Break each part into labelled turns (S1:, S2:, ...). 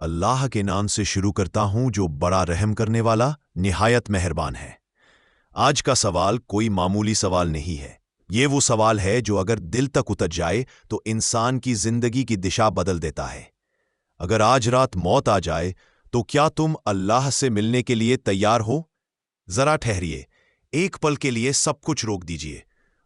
S1: اللہ کے نام سے شروع کرتا ہوں جو بڑا رحم کرنے والا نہایت مہربان ہے۔ آج کا سوال کوئی معمولی سوال نہیں ہے، یہ وہ سوال ہے جو اگر دل تک اتر جائے تو انسان کی زندگی کی دشا بدل دیتا ہے۔ اگر آج رات موت آ جائے تو کیا تم اللہ سے ملنے کے لیے تیار ہو؟ ذرا ٹھہریے، ایک پل کے لیے سب کچھ روک دیجیے،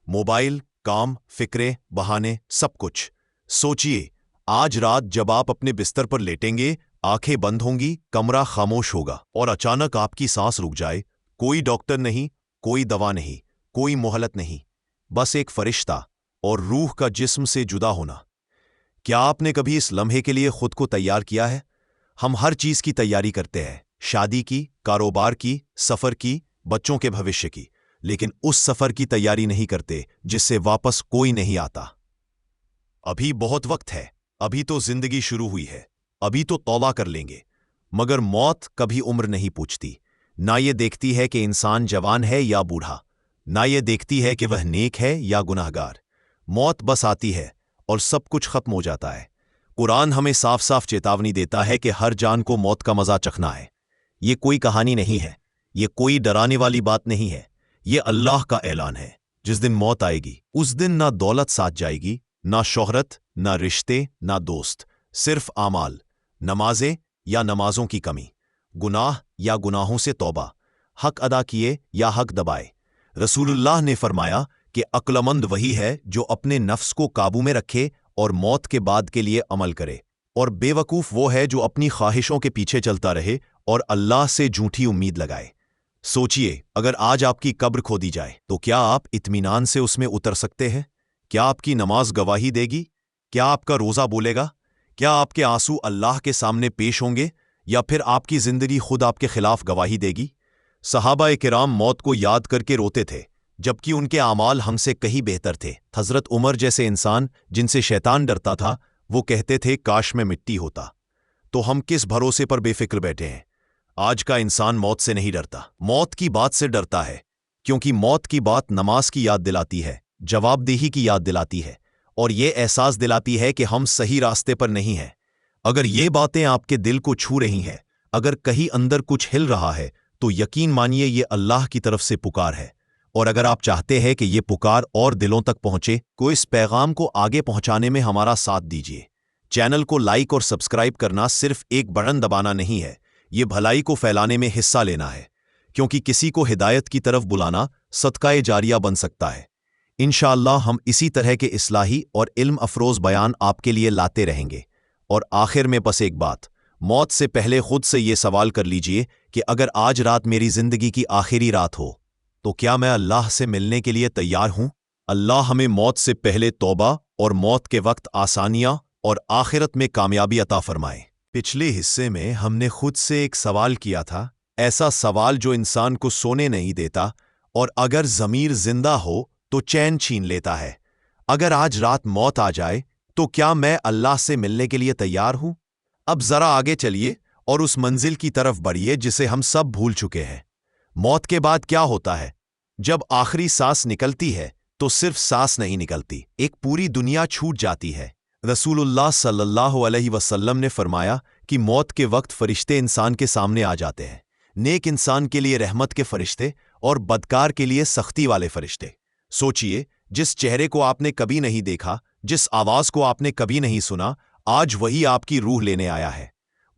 S1: موبائل، کام، فکریں، بہانے، سب کچھ۔ سوچئے، آج رات جب آپ اپنے بستر پر لیٹیں گے، آنکھیں بند ہوں گی، کمرہ خاموش ہوگا اور اچانک آپ کی سانس رک جائے، کوئی ڈاکٹر نہیں، کوئی دوا نہیں، کوئی مہلت نہیں، بس ایک فرشتہ اور روح کا جسم سے جدا ہونا۔ کیا آپ نے کبھی اس لمحے کے لیے خود کو تیار کیا ہے؟ ہم ہر چیز کی تیاری کرتے ہیں، شادی کی، کاروبار کی، سفر کی، بچوں کے بھوشیہ کی، لیکن اس سفر کی تیاری نہیں کرتے جس سے واپس کوئی نہیں آتا۔ ابھی بہت وقت ہے، ابھی تو زندگی شروع ہوئی ہے، ابھی تو توبہ کر لیں گے۔ مگر موت کبھی عمر نہیں پوچھتی، نہ یہ دیکھتی ہے کہ انسان جوان ہے یا بوڑھا، نہ یہ دیکھتی ہے کہ وہ نیک ہے یا گناہگار۔ موت بس آتی ہے اور سب کچھ ختم ہو جاتا ہے۔ قرآن ہمیں صاف صاف چیتاونی دیتا ہے کہ ہر جان کو موت کا مزہ چکھنا ہے۔ یہ کوئی کہانی نہیں ہے، یہ کوئی ڈرانے والی بات نہیں ہے، یہ اللہ کا اعلان ہے۔ جس دن موت آئے گی اس دن نہ دولت ساتھ جائے گی، نہ شہرت، نہ رشتے، نہ دوست، صرف اعمال، نمازیں یا نمازوں کی کمی، گناہ یا گناہوں سے توبہ، حق ادا کیے یا حق دبائے۔ رسول اللہ نے فرمایا کہ عقلمند وہی ہے جو اپنے نفس کو قابو میں رکھے اور موت کے بعد کے لیے عمل کرے، اور بے وقوف وہ ہے جو اپنی خواہشوں کے پیچھے چلتا رہے اور اللہ سے جھوٹی امید لگائے۔ سوچئے، اگر آج آپ کی قبر کھودی جائے تو کیا آپ اطمینان سے اس میں اتر سکتے ہیں؟ کیا آپ کی نماز گواہی دے گی؟ کیا آپ کا روزہ بولے گا؟ کیا آپ کے آنسو اللہ کے سامنے پیش ہوں گے، یا پھر آپ کی زندگی خود آپ کے خلاف گواہی دے گی؟ صحابہ کرام موت کو یاد کر کے روتے تھے، جبکہ ان کے اعمال ہم سے کہیں بہتر تھے۔ حضرت عمر جیسے انسان جن سے شیطان ڈرتا تھا، وہ کہتے تھے کاش میں مٹی ہوتا۔ تو ہم کس بھروسے پر بے فکر بیٹھے ہیں؟ آج کا انسان موت سے نہیں ڈرتا، موت کی بات سے ڈرتا ہے، کیونکہ موت کی بات نماز کی یاد دلاتی ہے، جواب دہی کی یاد دلاتی ہے، اور یہ احساس دلاتی ہے کہ ہم صحیح راستے پر نہیں ہیں۔ اگر یہ باتیں آپ کے دل کو چھو رہی ہیں، اگر کہیں اندر کچھ ہل رہا ہے، تو یقین مانیے یہ اللہ کی طرف سے پکار ہے۔ اور اگر آپ چاہتے ہیں کہ یہ پکار اور دلوں تک پہنچے، تو اس پیغام کو آگے پہنچانے میں ہمارا ساتھ دیجیے۔ چینل کو لائک اور سبسکرائب کرنا صرف ایک بٹن دبانا نہیں ہے، یہ بھلائی کو پھیلانے میں حصہ لینا ہے، کیونکہ کسی کو ہدایت کی طرف بلانا صدقہ جاریہ بن سکتا ہے۔ انشاءاللہ ہم اسی طرح کے اصلاحی اور علم افروز بیان آپ کے لیے لاتے رہیں گے۔ اور آخر میں بس ایک بات، موت سے پہلے خود سے یہ سوال کر لیجئے کہ اگر آج رات میری زندگی کی آخری رات ہو تو کیا میں اللہ سے ملنے کے لیے تیار ہوں؟ اللہ ہمیں موت سے پہلے توبہ اور موت کے وقت آسانیاں اور آخرت میں کامیابی عطا فرمائے۔ پچھلے حصے میں ہم نے خود سے ایک سوال کیا تھا، ایسا سوال جو انسان کو سونے نہیں دیتا، اور اگر ضمیر زندہ ہو تو چین چھین لیتا ہے۔ اگر آج رات موت آ جائے تو کیا میں اللہ سے ملنے کے لیے تیار ہوں؟ اب ذرا آگے چلیے اور اس منزل کی طرف بڑھیے جسے ہم سب بھول چکے ہیں۔ موت کے بعد کیا ہوتا ہے؟ جب آخری سانس نکلتی ہے تو صرف سانس نہیں نکلتی، ایک پوری دنیا چھوٹ جاتی ہے۔ رسول اللہ صلی اللہ علیہ وسلم نے فرمایا کہ موت کے وقت فرشتے انسان کے سامنے آ جاتے ہیں، نیک انسان کے لیے رحمت کے فرشتے اور بدکار کے لیے سختی والے فرشتے۔ سوچئے، جس چہرے کو آپ نے کبھی نہیں دیکھا، جس آواز کو آپ نے کبھی نہیں سنا، آج وہی آپ کی روح لینے آیا ہے۔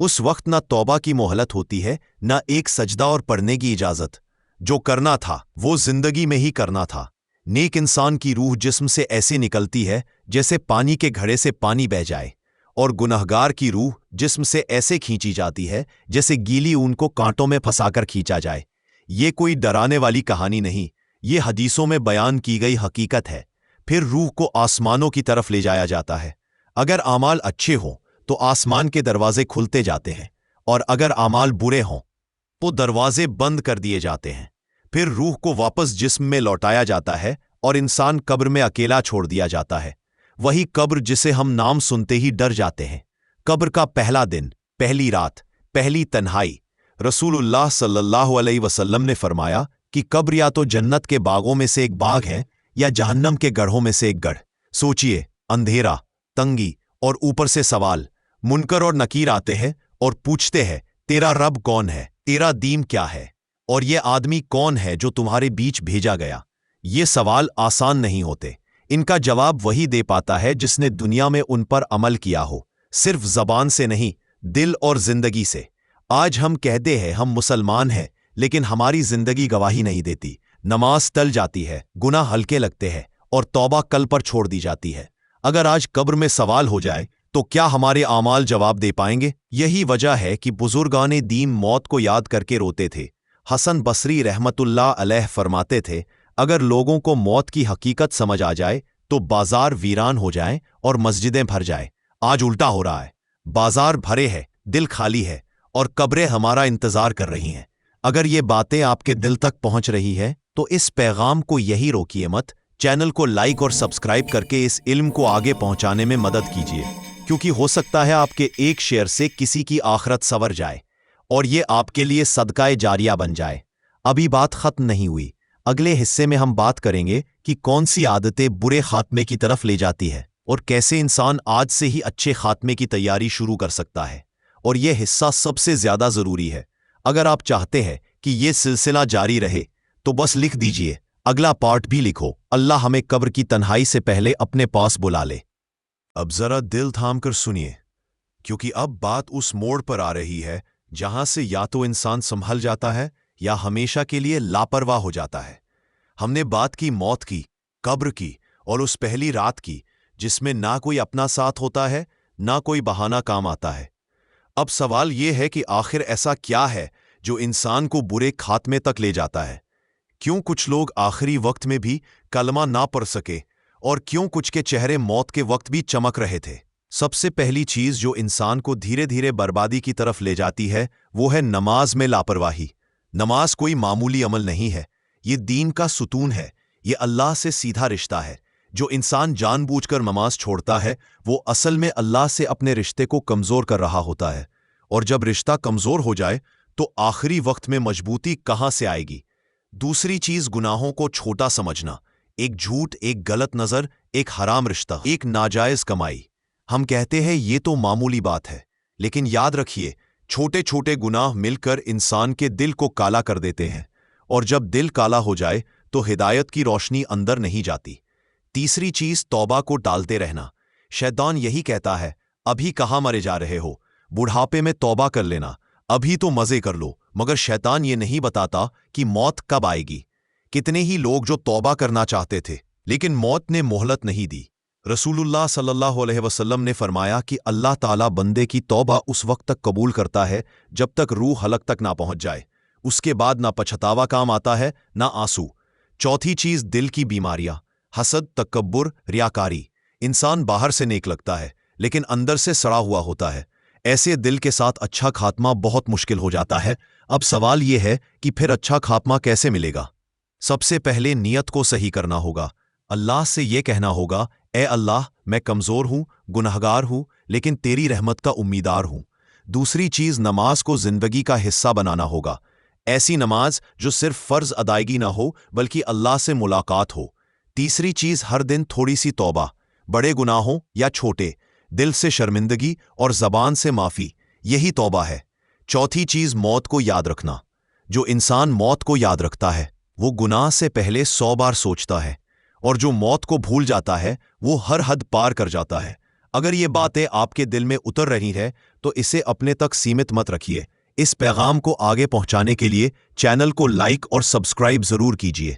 S1: اس وقت نہ توبہ کی مہلت ہوتی ہے، نہ ایک سجدہ اور پڑھنے کی اجازت۔ جو کرنا تھا وہ زندگی میں ہی کرنا تھا۔ نیک انسان کی روح جسم سے ایسے نکلتی ہے جیسے پانی کے گھڑے سے پانی بہہ جائے، اور گنہگار کی روح جسم سے ایسے کھینچی جاتی ہے جیسے گیلی اون کو کانٹوں میں پھنسا کر کھینچا جائے۔ یہ کوئی ڈرانے والی کہانی نہیں، یہ حدیثوں میں بیان کی گئی حقیقت ہے۔ پھر روح کو آسمانوں کی طرف لے جایا جاتا ہے۔ اگر اعمال اچھے ہوں تو آسمان کے دروازے کھلتے جاتے ہیں، اور اگر اعمال برے ہوں تو دروازے بند کر دیے جاتے ہیں۔ پھر روح کو واپس جسم میں لوٹایا جاتا ہے اور انسان قبر میں اکیلا چھوڑ دیا جاتا ہے، وہی قبر جسے ہم نام سنتے ہی ڈر جاتے ہیں۔ قبر کا پہلا دن، پہلی رات، پہلی تنہائی۔ رسول اللہ صلی اللہ علیہ وسلم نے فرمایا کہ قبر یا تو جنت کے باغوں میں سے ایک باغ ہے یا جہنم کے گڑھوں میں سے ایک گڑھ۔ سوچئے، اندھیرا، تنگی اور اوپر سے سوال، منکر اور نکیر آتے ہیں اور پوچھتے ہیں تیرا رب کون ہے، تیرا دین کیا ہے، اور یہ آدمی کون ہے جو تمہارے بیچ بھیجا گیا۔ یہ سوال آسان نہیں ہوتے، ان کا جواب وہی دے پاتا ہے جس نے دنیا میں ان پر عمل کیا ہو، صرف زبان سے نہیں، دل اور زندگی سے۔ آج ہم کہتے ہیں ہم مسلمان ہیں، لیکن ہماری زندگی گواہی نہیں دیتی۔ نماز ٹل جاتی ہے، گناہ ہلکے لگتے ہیں، اور توبہ کل پر چھوڑ دی جاتی ہے۔ اگر آج قبر میں سوال ہو جائے تو کیا ہمارے اعمال جواب دے پائیں گے؟ یہی وجہ ہے کہ بزرگان دین موت کو یاد کر کے روتے تھے۔ حسن بصری رحمت اللہ علیہ فرماتے تھے، اگر لوگوں کو موت کی حقیقت سمجھ آ جائے تو بازار ویران ہو جائیں اور مسجدیں بھر جائیں۔ آج الٹا ہو رہا ہے، بازار بھرے ہیں، دل خالی ہے، اور قبریں ہمارا انتظار کر رہی ہیں۔ اگر یہ باتیں آپ کے دل تک پہنچ رہی ہے تو اس پیغام کو یہی روکیے مت، چینل کو لائک اور سبسکرائب کر کے اس علم کو آگے پہنچانے میں مدد کیجیے، کیونکہ ہو سکتا ہے آپ کے ایک شیئر سے کسی کی آخرت سنور جائے اور یہ آپ کے لیے صدقہ جاریہ بن جائے۔ ابھی بات ختم نہیں ہوئی، اگلے حصے میں ہم بات کریں گے کہ کون سی عادتیں برے خاتمے کی طرف لے جاتی ہے اور کیسے انسان آج سے ہی اچھے خاتمے کی تیاری شروع کر سکتا ہے۔ اور یہ حصہ سب سے زیادہ ضروری ہے۔ اگر آپ چاہتے ہیں کہ یہ سلسلہ جاری رہے تو بس لکھ دیجئے، اگلا پارٹ بھی لکھو۔ اللہ ہمیں قبر کی تنہائی سے پہلے اپنے پاس بلا لے۔ اب ذرا دل تھام کر سنیے، کیونکہ اب بات اس موڑ پر آ رہی ہے جہاں سے یا تو انسان سنبھل جاتا ہے یا ہمیشہ کے لیے لاپرواہ ہو جاتا ہے۔ ہم نے بات کی موت کی، قبر کی، اور اس پہلی رات کی جس میں نہ کوئی اپنا ساتھ ہوتا ہے، نہ کوئی بہانہ کام آتا ہے۔ اب سوال یہ ہے کہ آخر ایسا کیا ہے جو انسان کو برے خاتمے تک لے جاتا ہے؟ کیوں کچھ لوگ آخری وقت میں بھی کلمہ نہ پڑھ سکے، اور کیوں کچھ کے چہرے موت کے وقت بھی چمک رہے تھے؟ سب سے پہلی چیز جو انسان کو دھیرے دھیرے بربادی کی طرف لے جاتی ہے وہ ہے نماز میں لاپرواہی۔ نماز کوئی معمولی عمل نہیں ہے، یہ دین کا ستون ہے، یہ اللہ سے سیدھا رشتہ ہے۔ جو انسان جان بوجھ کر نماز چھوڑتا ہے وہ اصل میں اللہ سے اپنے رشتے کو کمزور کر رہا ہوتا ہے، اور جب رشتہ کمزور ہو جائے تو آخری وقت میں مضبوطی کہاں سے آئے گی؟ دوسری چیز گناہوں کو چھوٹا سمجھنا، ایک جھوٹ، ایک غلط نظر، ایک حرام رشتہ، ایک ناجائز کمائی۔ ہم کہتے ہیں یہ تو معمولی بات ہے، لیکن یاد رکھیے چھوٹے چھوٹے گناہ مل کر انسان کے دل کو کالا کر دیتے ہیں، اور جب دل کالا ہو جائے تو ہدایت کی روشنی اندر نہیں جاتی۔ تیسری چیز توبہ کو ٹالتے رہنا۔ شیطان یہی کہتا ہے، ابھی کہاں مرے جا رہے ہو، بڑھاپے میں توبہ کر لینا، ابھی تو مزے کر لو۔ مگر شیطان یہ نہیں بتاتا کہ موت کب آئے گی۔ کتنے ہی لوگ جو توبہ کرنا چاہتے تھے لیکن موت نے مہلت نہیں دی۔ رسول اللہ صلی اللہ علیہ وسلم نے فرمایا کہ اللہ تعالیٰ بندے کی توبہ اس وقت تک قبول کرتا ہے جب تک روح حلق تک نہ پہنچ جائے، اس کے بعد نہ پچھتاوا کام آتا ہے نہ آنسو۔ چوتھی چیز دل کی بیماریاں، حسد، تکبر، ریاکاری۔ انسان باہر سے نیک لگتا ہے لیکن اندر سے سڑا ہوا ہوتا ہے۔ ایسے دل کے ساتھ اچھا خاتمہ بہت مشکل ہو جاتا ہے۔ اب سوال یہ ہے کہ پھر اچھا خاتمہ کیسے ملے گا؟ سب سے پہلے نیت کو صحیح کرنا ہوگا۔ اللہ سے یہ کہنا ہوگا، اے اللہ، میں کمزور ہوں، گنہگار ہوں، لیکن تیری رحمت کا امیدوار ہوں۔ دوسری چیز نماز کو زندگی کا حصہ بنانا ہوگا، ایسی نماز جو صرف فرض ادائیگی نہ ہو بلکہ اللہ سے ملاقات ہو۔ تیسری چیز ہر دن تھوڑی سی توبہ، بڑے گناہوں یا چھوٹے، دل سے شرمندگی اور زبان سے معافی، یہی توبہ ہے۔ چوتھی چیز موت کو یاد رکھنا۔ جو انسان موت کو یاد رکھتا ہے وہ گناہ سے پہلے 100 بار سوچتا ہے، اور جو موت کو بھول جاتا ہے وہ ہر حد پار کر جاتا ہے۔ اگر یہ باتیں آپ کے دل میں اتر رہی ہیں تو اسے اپنے تک سیمت مت رکھیے۔ اس پیغام کو آگے پہنچانے کے لیے چینل کو لائک اور سبسکرائب ضرور کیجیے،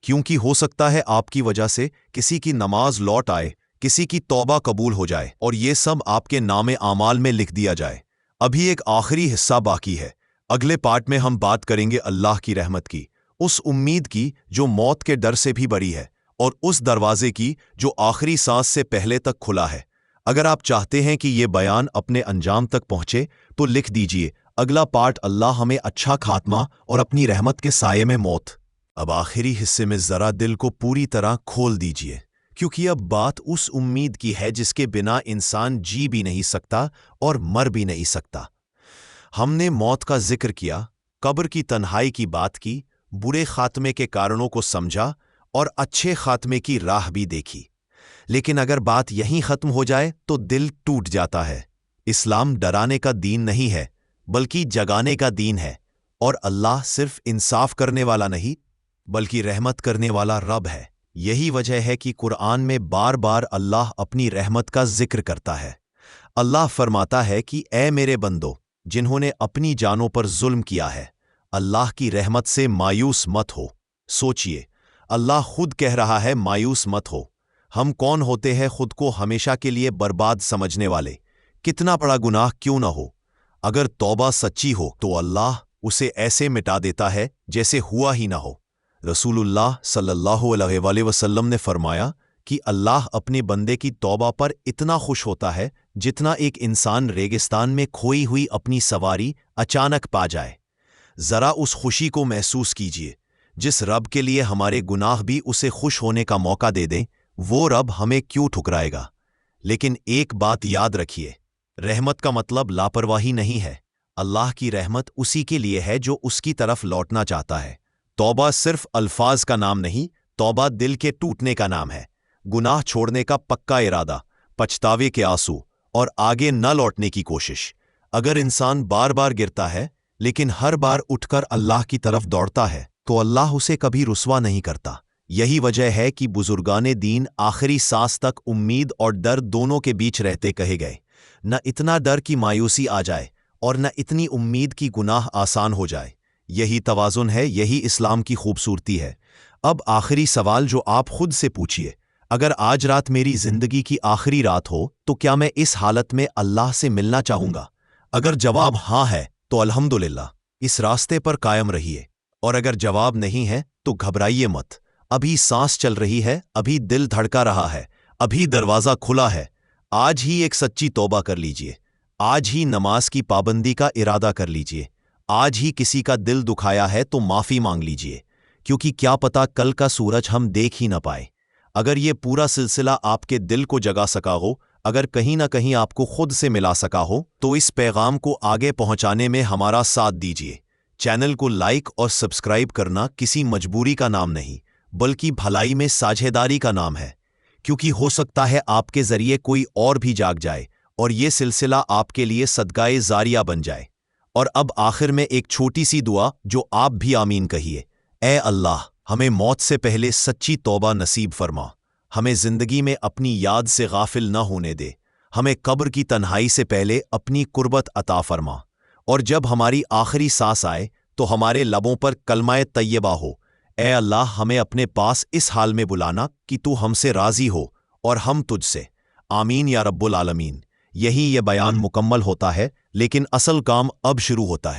S1: کیونکہ ہو سکتا ہے آپ کی وجہ سے کسی کی نماز لوٹ آئے، کسی کی توبہ قبول ہو جائے، اور یہ سب آپ کے نام اعمال میں لکھ دیا جائے۔ ابھی ایک آخری حصہ باقی ہے۔ اگلے پارٹ میں ہم بات کریں گے اللہ کی رحمت کی، اس امید کی جو موت کے ڈر سے بھی بڑی ہے، اور اس دروازے کی جو آخری سانس سے پہلے تک کھلا ہے۔ اگر آپ چاہتے ہیں کہ یہ بیان اپنے انجام تک پہنچے تو لکھ دیجئے، اگلا پارٹ، اللہ ہمیں اچھا خاتمہ اور اپنی رحمت کے سائے میں موت۔ اب آخری حصے میں ذرا دل کو پوری طرح کھول دیجئے، کیونکہ اب بات اس امید کی ہے جس کے بنا انسان جی بھی نہیں سکتا اور مر بھی نہیں سکتا۔ ہم نے موت کا ذکر کیا، قبر کی تنہائی کی بات کی، برے خاتمے کے کارنوں کو سمجھا، اور اچھے خاتمے کی راہ بھی دیکھی۔ لیکن اگر بات یہیں ختم ہو جائے تو دل ٹوٹ جاتا ہے۔ اسلام ڈرانے کا دین نہیں ہے بلکہ جگانے کا دین ہے، اور اللہ صرف انصاف کرنے والا نہیں بلکہ رحمت کرنے والا رب ہے۔ یہی وجہ ہے کہ قرآن میں بار بار اللہ اپنی رحمت کا ذکر کرتا ہے۔ اللہ فرماتا ہے کہ اے میرے بندو جنہوں نے اپنی جانوں پر ظلم کیا ہے، اللہ کی رحمت سے مایوس مت ہو۔ سوچئے، اللہ خود کہہ رہا ہے مایوس مت ہو۔ ہم کون ہوتے ہیں خود کو ہمیشہ کے لیے برباد سمجھنے والے؟ کتنا بڑا گناہ کیوں نہ ہو، اگر توبہ سچی ہو تو اللہ اسے ایسے مٹا دیتا ہے جیسے ہوا ہی نہ ہو۔ رسول اللہ صلی اللہ علیہ وآلہ وسلم نے فرمایا کہ اللہ اپنے بندے کی توبہ پر اتنا خوش ہوتا ہے جتنا ایک انسان ریگستان میں کھوئی ہوئی اپنی سواری اچانک پا جائے۔ ذرا اس خوشی کو محسوس کیجئے۔ جس رب کے لیے ہمارے گناہ بھی اسے خوش ہونے کا موقع دے دیں، وہ رب ہمیں کیوں ٹھکرائے گا؟ لیکن ایک بات یاد رکھیے، رحمت کا مطلب لاپرواہی نہیں ہے۔ اللہ کی رحمت اسی کے لیے ہے جو اس کی طرف لوٹنا چاہتا ہے۔ توبہ صرف الفاظ کا نام نہیں، توبہ دل کے ٹوٹنے کا نام ہے، گناہ چھوڑنے کا پکا ارادہ، پچھتاوے کے آنسو اور آگے نہ لوٹنے کی کوشش۔ اگر انسان بار بار گرتا ہے لیکن ہر بار اٹھ کر اللہ کی طرف دوڑتا ہے تو اللہ اسے کبھی رسوا نہیں کرتا۔ یہی وجہ ہے کہ بزرگان دین آخری سانس تک امید اور ڈر دونوں کے بیچ رہتے کہے گئے۔ نہ اتنا ڈر کی مایوسی آ جائے اور نہ اتنی امید کی گناہ آسان ہو جائے۔ یہی توازن ہے، یہی اسلام کی خوبصورتی ہے۔ اب آخری سوال جو آپ خود سے پوچھئے، اگر آج رات میری زندگی کی آخری رات ہو تو کیا میں اس حالت میں اللہ سے ملنا چاہوں گا؟ اگر جواب ہاں ہے تو الحمدللہ، اس راستے پر قائم رہیے، اور اگر جواب نہیں ہے تو گھبرائیے مت۔ ابھی سانس چل رہی ہے، ابھی دل دھڑکا رہا ہے، ابھی دروازہ کھلا ہے۔ آج ہی ایک سچی توبہ کر لیجئے، آج ہی نماز کی پابندی کا ارادہ کر لیجئے، آج ہی کسی کا دل دکھایا ہے تو معافی مانگ لیجئے، کیونکہ کیا پتہ کل کا سورج ہم دیکھ ہی نہ پائے۔ اگر یہ پورا سلسلہ آپ کے دل کو جگا سکا ہو، اگر کہیں نہ کہیں آپ کو خود سے ملا سکا ہو، تو اس پیغام کو آگے پہنچانے میں ہمارا ساتھ دیجئے۔ چینل کو لائک اور سبسکرائب کرنا کسی مجبوری کا نام نہیں بلکہ بھلائی میں ساجھیداری کا نام ہے، کیونکہ ہو سکتا ہے آپ کے ذریعے کوئی اور بھی جاگ جائے اور یہ سلسلہ آپ کے لیے صدقہ جاریہ بن جائے۔ اور اب آخر میں ایک چھوٹی سی دعا جو آپ بھی آمین کہیے۔ اے اللہ، ہمیں موت سے پہلے سچی توبہ نصیب فرما، ہمیں زندگی میں اپنی یاد سے غافل نہ ہونے دے، ہمیں قبر کی تنہائی سے پہلے اپنی قربت عطا فرما، اور جب ہماری آخری سانس آئے تو ہمارے لبوں پر کلمہ طیبہ ہو۔ اے اللہ، ہمیں اپنے پاس اس حال میں بلانا کہ تو ہم سے راضی ہو اور ہم تجھ سے۔ آمین یا رب العالمین۔ یہی یہ بیان مکمل ہوتا ہے، لیکن اصل کام اب شروع ہوتا ہے۔